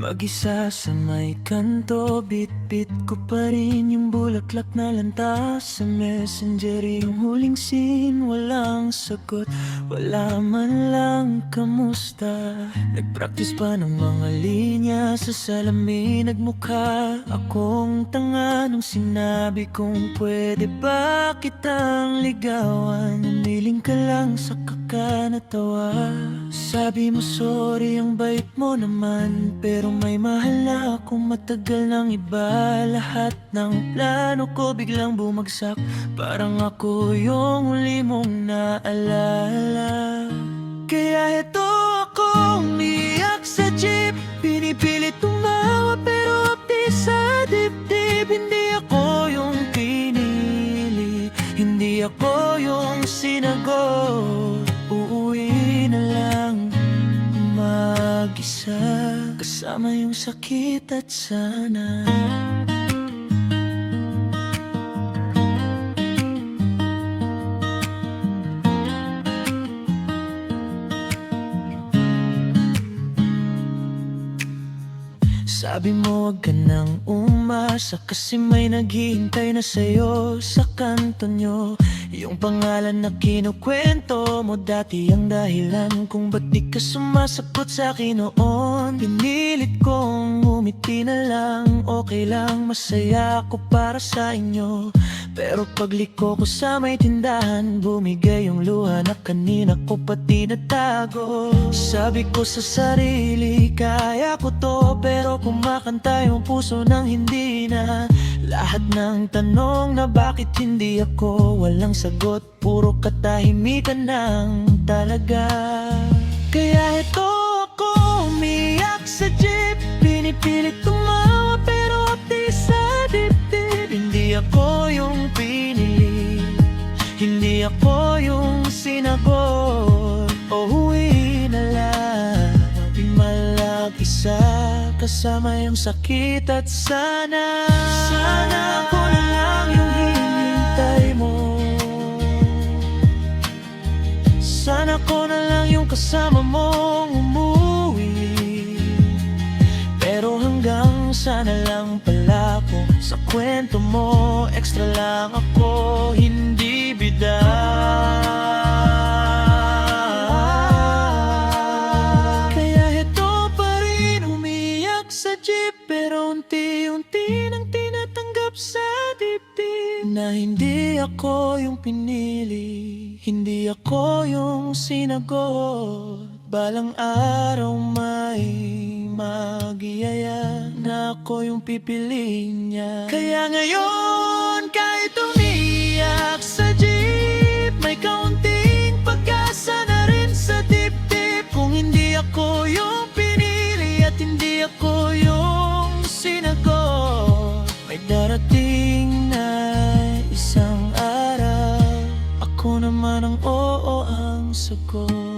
Mag-isa sa may kanto, bit-bit ko pa rin yung bulaklak na lantas sa messenger. Yung huling scene, walang sagot, wala man lang kamusta. Nag-practice pa ng mga linya sa salamin, nagmukha akong tanga nung sinabi kong pwede ba kitang ligawan. Umiling ka lang sa kakanatawa, sabi mo sorry, ang bait mo naman, pero may mahal na akong matagal ng iba. Lahat ng plano ko biglang bumagsak, parang ako yung huli mong naalala. Kaya heto ako umiyak sa jeep, pinipilit tumawa pero apdi sa dibdib. Hindi ako yung pinili, hindi ako yung sinagot. Uuwi na lang mag-isa, kasama yung sakit at sana sabi mo wag ka nang umasa, kasi may naghihintay na sa'yo sa kanto nyo. Yung pangalan na kinukwento mo dati ang dahilan kung ba't di ka sumasagot sa'kin noon. Pinilit kong umiti na lang, okay lang, masaya ako para sa inyo. Pero pagliko ko sa may tindahan, bumigay yung luha na kanina ko pati natago. Sabi ko sa sarili, kaya ko to, pero kumakanta yung puso ng hindi na. Lahat ng tanong na bakit hindi ako, walang sagot, puro katahimikan lang talaga. Kaya heto ako umiyak sa jeep, pinipilit tumawa pero apdi sa dibdib. Hindi ako yung pinili, hindi ako yung sinagot. Uuwi na lang, di mag-isa, kasama yung sakit at sana ako na lang yung hinihintay mo. Sana ko na lang yung kasama mong umuwi. Pero hanggang sana lang pala ako sa kwento mo, extra lang ako, hindi bida. Kaya heto pa rin umiyak sa jeep, pero unti-unti nang tinatanggap sa dibdib na hindi ako yung pinili, hindi ako yung sinagot. Balang araw may magyaya na ako yung pipiliin niya. Kaya ngayon kahit umiyak sa jeep, may kaunting pag-asa na rin sa dibdib. Kung hindi ako yung pinili at hindi ako yung sinagot, may darating na isang araw, ako naman ang oo ang sagot.